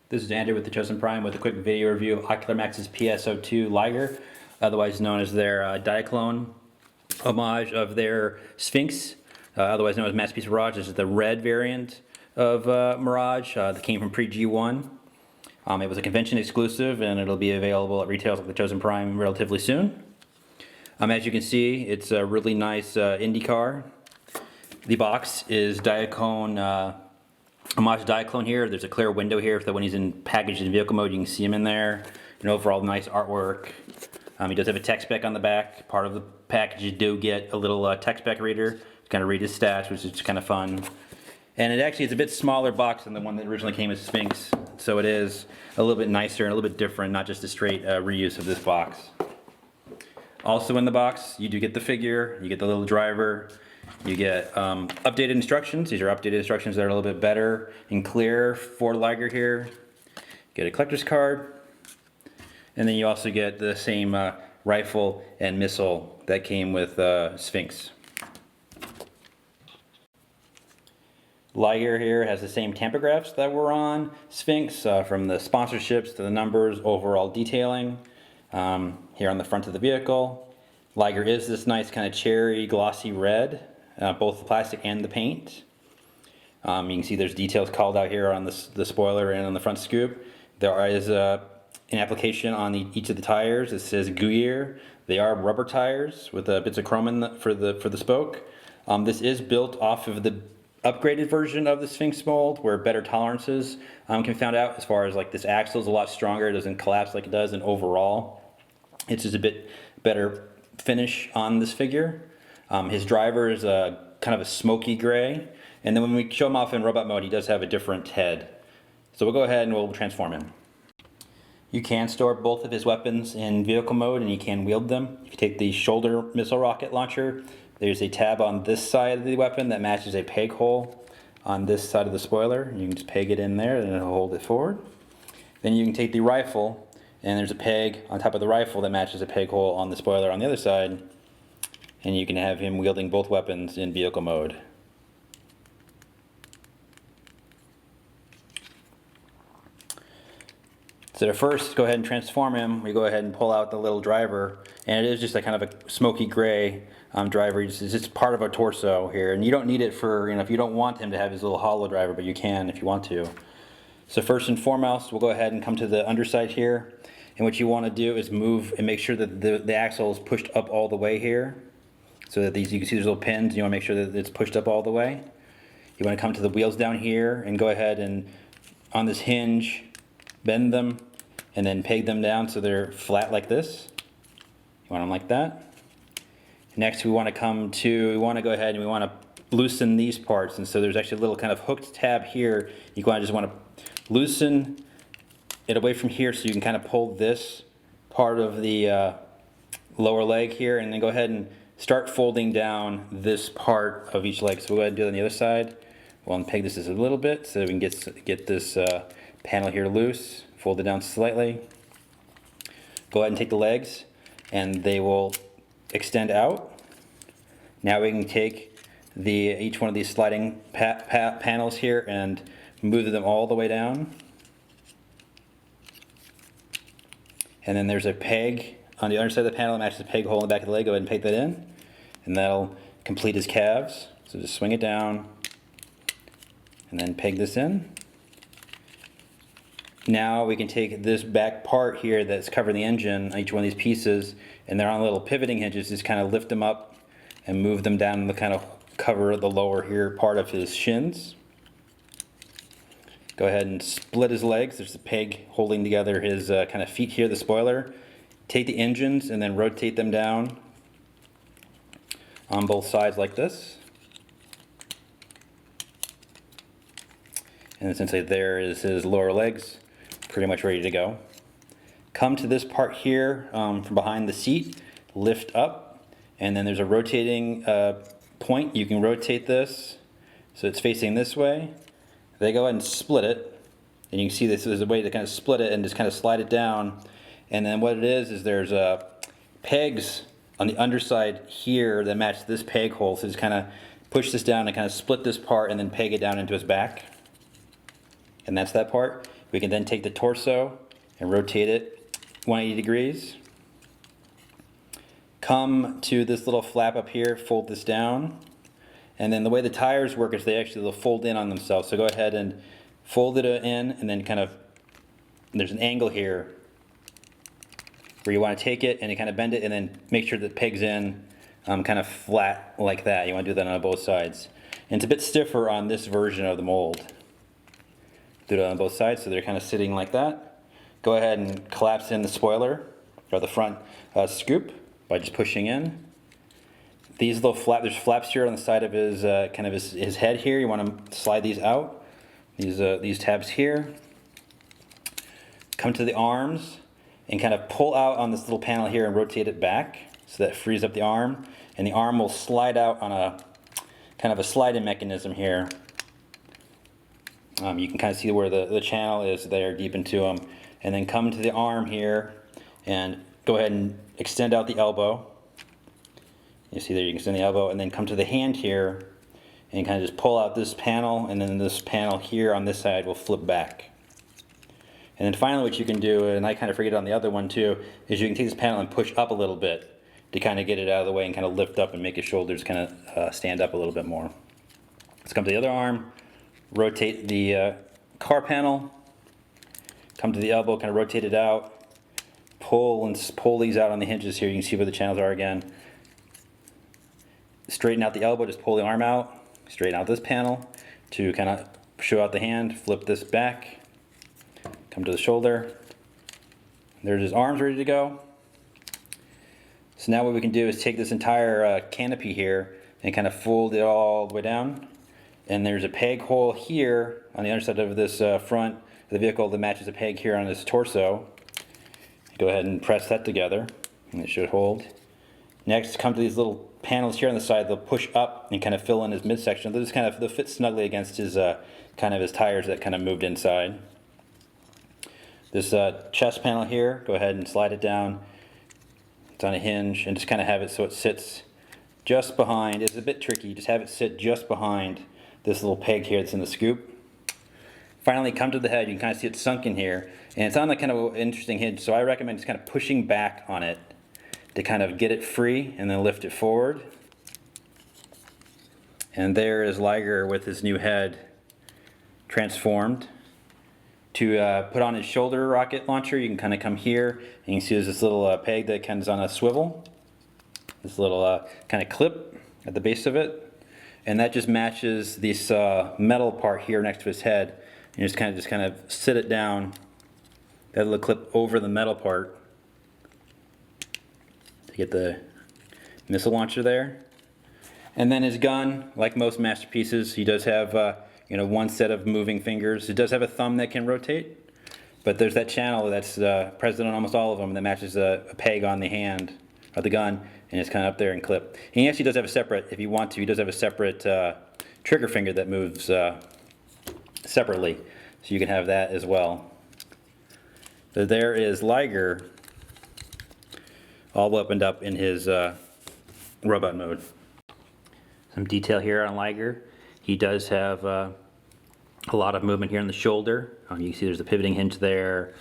This is Andrew with the Chosen Prime with a quick video review of Ocular Max's PS-02 Liger, otherwise known as their Diaclone homage of their Sphinx, otherwise known as Masterpiece Mirage. This is the red variant of Mirage that came from pre-G1. It was a convention exclusive and it'll be available at retailers like the Chosen Prime relatively soon. As you can see, it's a really nice indie car. The box is Diaclone, homage Diaclone here. There's a clear window here, so when he's in packaged in vehicle mode, you can see him in there. And overall, nice artwork. He does have a tech spec on the back. Part of the package, you do get a little tech spec reader to kind of read his stats, which is kind of fun. And it actually is a bit smaller box than the one that originally came as Sphinx, so it is a little bit nicer and a little bit different, not just a straight reuse of this box. Also in the box, you do get the figure, you get the little driver, you get updated instructions. These are updated instructions that are a little bit better and clear for Liger here. You get a collector's card, and then you also get the same rifle and missile that came with Sphinx. Liger here has the same tampographics that were on Sphinx, from the sponsorships to the numbers, overall detailing. Here on the front of the vehicle, Liger is this nice kind of cherry glossy red, both the plastic and the paint. You can see there's details called out here on the spoiler and on the front scoop. There is an application on each of the tires. It says Goodyear. They are rubber tires with bits of chrome for the spoke. This is built off of the upgraded version of the Sphinx mold, where better tolerances can be found out as far as like this axle is a lot stronger. It doesn't collapse like it does, and overall it's just a bit better finish on this figure. His driver is kind of a smoky gray, and then when we show him off in robot mode, he does have a different head. So we'll go ahead and we'll transform him. You can store both of his weapons in vehicle mode and you can wield them. If you take the shoulder missile rocket launcher, there's a tab on this side of the weapon that matches a peg hole on this side of the spoiler. You can just peg it in there and it'll hold it forward. Then you can take the rifle, and there's a peg on top of the rifle that matches a peg hole on the spoiler on the other side, and you can have him wielding both weapons in vehicle mode. So to first go ahead and transform him, we go ahead and pull out the little driver, and it is just a kind of a smoky gray driver. It's just part of a torso here, and you don't need it for, if you don't want him to have his little hollow driver, but you can if you want to. So first and foremost, we'll go ahead and come to the underside here, and what you want to do is move and make sure that the axle is pushed up all the way here, so that you can see there's little pins. You want to make sure that it's pushed up all the way. You want to come to the wheels down here and go ahead and on this hinge bend them and then peg them down so they're flat like this. You want them like that. Next we want to go ahead and we want to loosen these parts, and so there's actually a little kind of hooked tab here. You just want to loosen it away from here so you can kind of pull this part of the lower leg here, and then go ahead and start folding down this part of each leg. So we'll go ahead and do it on the other side. We'll unpeg this a little bit so that we can get this panel here loose. Fold it down slightly. Go ahead and take the legs, and they will extend out. Now we can take each one of these sliding panels here and move them all the way down. And then there's a peg on the other side of the panel that matches the peg hole in the back of the leg. Go ahead and peg that in, and that'll complete his calves. So just swing it down and then peg this in. Now we can take this back part here that's covering the engine, each one of these pieces, and they're on little pivoting hinges. Just kind of lift them up and move them down and kind of cover the lower here part of his shins. Go ahead and split his legs. There's a peg holding together his kind of feet here, the spoiler. Take the engines and then rotate them down on both sides like this. And essentially there is his lower legs, pretty much ready to go. Come to this part here from behind the seat, lift up, and then there's a rotating point. You can rotate this so it's facing this way. They go ahead and split it, and you can see this is a way to kind of split it and just kind of slide it down. And then what it is there's pegs on the underside here that match this peg hole. So just kind of push this down and kind of split this part and then peg it down into his back. And that's that part. We can then take the torso and rotate it 180 degrees. Come to this little flap up here, fold this down. And then the way the tires work is they'll fold in on themselves. So go ahead and fold it in, and then kind of, there's an angle here where you want to take it and you kind of bend it and then make sure that it pegs in kind of flat like that. You want to do that on both sides. And it's a bit stiffer on this version of the mold. Do it on both sides so they're kind of sitting like that. Go ahead and collapse in the spoiler, or the front scoop, by just pushing in. These little there's flaps here on the side of his kind of his head here. You want to slide these out. These tabs here. Come to the arms and kind of pull out on this little panel here and rotate it back so that frees up the arm. And the arm will slide out on a kind of a sliding mechanism here. You can kind of see where the channel is there deep into them. And then come to the arm here and go ahead and extend out the elbow. You see there, you can extend the elbow, and then come to the hand here and kind of just pull out this panel, and then this panel here on this side will flip back. And then finally what you can do, and I kind of forget on the other one too, is you can take this panel and push up a little bit to kind of get it out of the way and kind of lift up and make his shoulders kind of stand up a little bit more. Let's come to the other arm, rotate the car panel, come to the elbow, kind of rotate it out, pull these out on the hinges here. You can see where the channels are again. Straighten out the elbow, just pull the arm out, straighten out this panel to kind of show out the hand, flip this back, come to the shoulder. There's his arms ready to go. So now what we can do is take this entire canopy here and kind of fold it all the way down. And there's a peg hole here on the underside of this front of the vehicle that matches a peg here on his torso. Go ahead and press that together and it should hold. Next, come to these little panels here on the side. They'll push up and kind of fill in his midsection. They'll fit snugly against his kind of his tires that kind of moved inside. This chest panel here, go ahead and slide it down. It's on a hinge, and just kind of have it so it sits just behind. It's a bit tricky. Just have it sit just behind this little peg here that's in the scoop. Finally, come to the head. You can kind of see it sunk in here, and it's on like kind of an interesting hinge. So I recommend just kind of pushing back on it to kind of get it free and then lift it forward. And there is Liger with his new head transformed. To put on his shoulder rocket launcher, you can kind of come here and you can see there's this little peg that kind of is on a swivel. This little kind of clip at the base of it. And that just matches this metal part here next to his head. And you just kind of sit it down, that little clip over the metal part, get the missile launcher there. And then his gun, like most masterpieces, he does have one set of moving fingers. It does have a thumb that can rotate, but there's that channel that's present on almost all of them that matches a peg on the hand of the gun, and it's kind of up there and clip. And he actually does have a separate, if you want to, he does have a separate trigger finger that moves separately, so you can have that as well. So there is Liger, all weaponed up in his robot mode. Some detail here on Liger. He does have a lot of movement here in the shoulder. You can see there's a pivoting hinge there.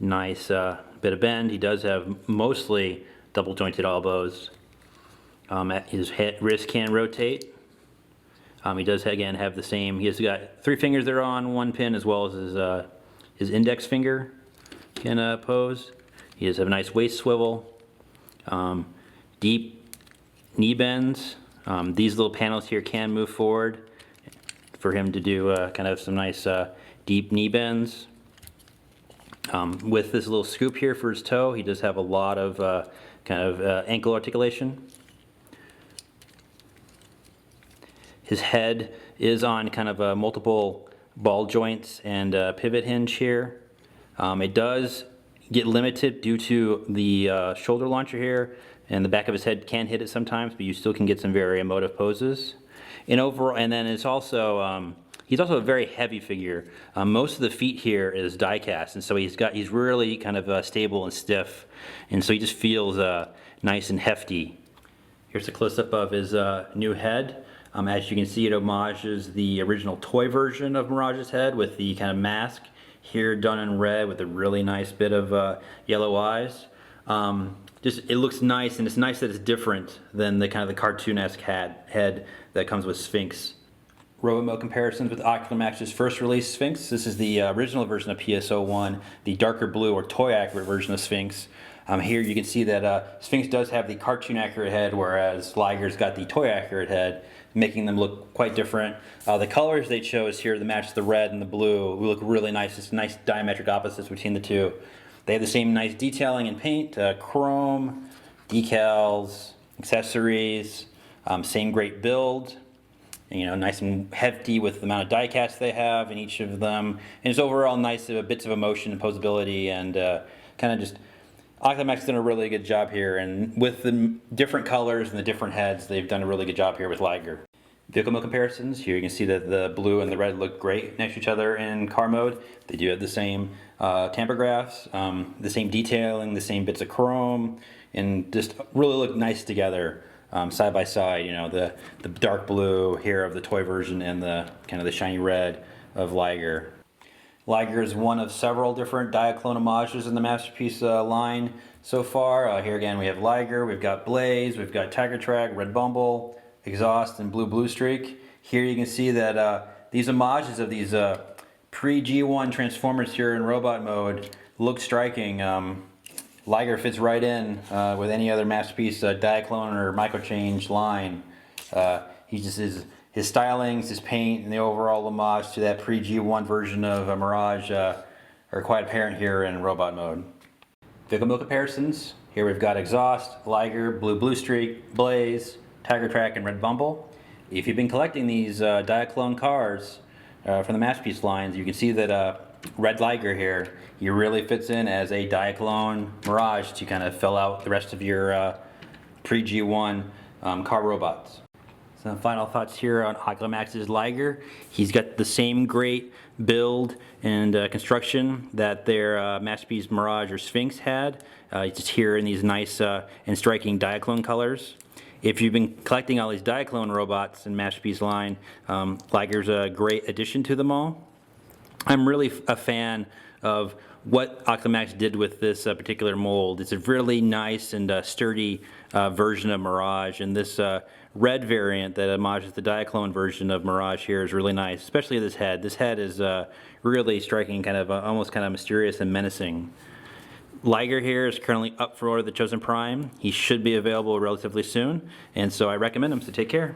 Nice bit of bend. He does have mostly double jointed elbows. His wrist can rotate. He does again have the same. He has got 3 fingers there on one pin, as well as his index finger can pose. He does have a nice waist swivel, deep knee bends. These little panels here can move forward for him to do kind of some nice deep knee bends. With this little scoop here for his toe, he does have a lot of kind of ankle articulation. His head is on kind of multiple ball joints and pivot hinge here. It does get limited due to the shoulder launcher here, and the back of his head can hit it sometimes, but you still can get some very emotive poses. And then it's also he's also a very heavy figure. Most of the feet here is die cast, and so he's really kind of stable and stiff, and so he just feels nice and hefty. Here's a close-up of his new head. As you can see, it homages the original toy version of Mirage's head with the kind of mask here done in red with a really nice bit of yellow eyes. Just it looks nice, and it's nice that it's different than the kind of the cartoon-esque head that comes with Sphinx. Robot mode comparisons with Ocular Max's first release Sphinx. This is the original version of PS-01, the darker blue or toy accurate version of Sphinx. Here you can see that Sphinx does have the cartoon accurate head, whereas Liger's got the toy accurate head, making them look quite different. The colors they chose here that match the red and the blue look really nice. It's nice diametric opposites between the two. They have the same nice detailing in paint, chrome, decals, accessories, same great build. You know, nice and hefty with the amount of die casts they have in each of them. And it's overall nice bits of emotion and posability, and kind of just Ocular Max has done a really good job here. And with the different colors and the different heads, they've done a really good job here with Liger. Vehicle mode comparisons. Here you can see that the blue and the red look great next to each other in car mode. They do have the same tampographs, the same detailing, the same bits of chrome, and just really look nice together. Side by side, you know, the dark blue here of the toy version and the kind of the shiny red of Liger. Liger is one of several different Diaclone homages in the Masterpiece line so far. Here again we have Liger, we've got Blaze, we've got Tiger Track, Red Bumble, Exhaust, and Blue Streak. Here you can see that these homages of these pre-G1 Transformers here in robot mode look striking. Liger fits right in with any other Masterpiece Diaclone or microchange line. He just his stylings, his paint, and the overall homage to that pre-G1 version of Mirage are quite apparent here in robot mode. Vehicle mode comparisons. Here we've got Exhaust, Liger, Blue Streak, Blaze, Tiger Track, and Red Bumble. If you've been collecting these Diaclone cars from the Masterpiece lines, you can see that Red Liger here, he really fits in as a Diaclone Mirage to kind of fill out the rest of your pre-G1 car robots. So final thoughts here on Ocular Max's Liger. He's got the same great build and construction that their Masterpiece Mirage or Sphinx had. Just here in these nice and striking Diaclone colors. If you've been collecting all these Diaclone robots in Masterpiece line, Liger's a great addition to them all. I'm really a fan of what Ocular Max did with this particular mold. It's a really nice and sturdy version of Mirage, and this red variant that homages the Diaclone version of Mirage here is really nice, especially this head. This head is really striking, kind of almost kind of mysterious and menacing. Liger here is currently up for order at the Chosen Prime. He should be available relatively soon, and so I recommend him, so take care.